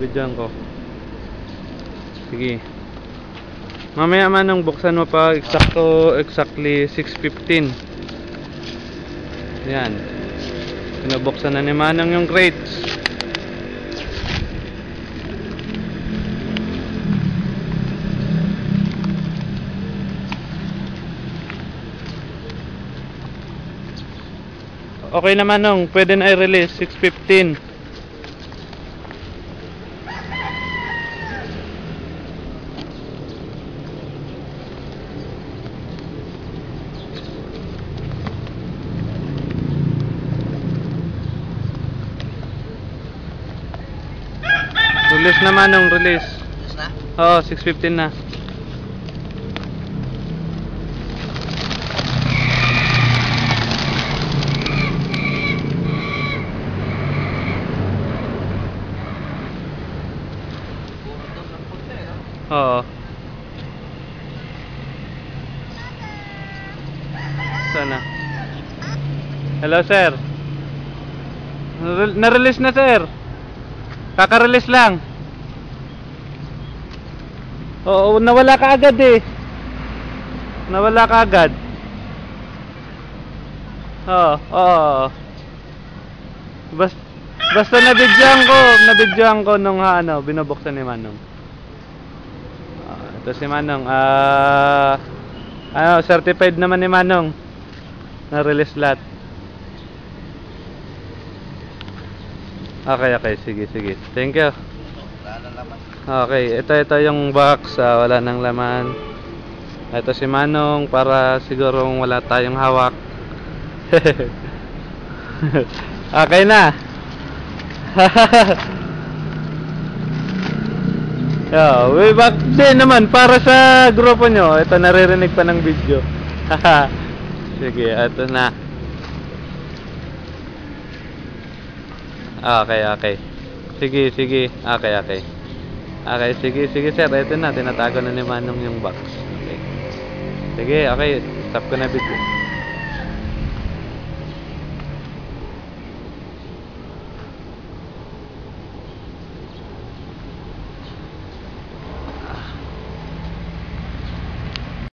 Bidyan ko. Sige. Mamaya Manong buksan mo pa exactly 6:15. Yan. Pinabuksan na ni Manong yung crates. Okay na Manong, pwede na i-release 6:15. Release na Manong, release. Release na? Oo, 6:15 na. Oo. Sana. Hello sir. Na-release na sir. Kaka-release lang. Oo, nawala ka agad eh. Nawala ka agad. Oo. Basta nabidyoan ko nung binubuksan ni Manong. Ito si Manong. Certified naman ni Manong. Na-release lahat. Okay, sige. Thank you. Wala na laman. Okay, ito yung box, wala nang laman. Ito si Manong para sigurong wala tayong hawak. Okay na. Way back din naman para sa grupo nyo. Ito naririnig pa ng video. Sige, ito na. Okay. Sige. Okay, sige sir. Ito na, tinatago na ni Manong yung box. Okay. Sige, stop ko na video.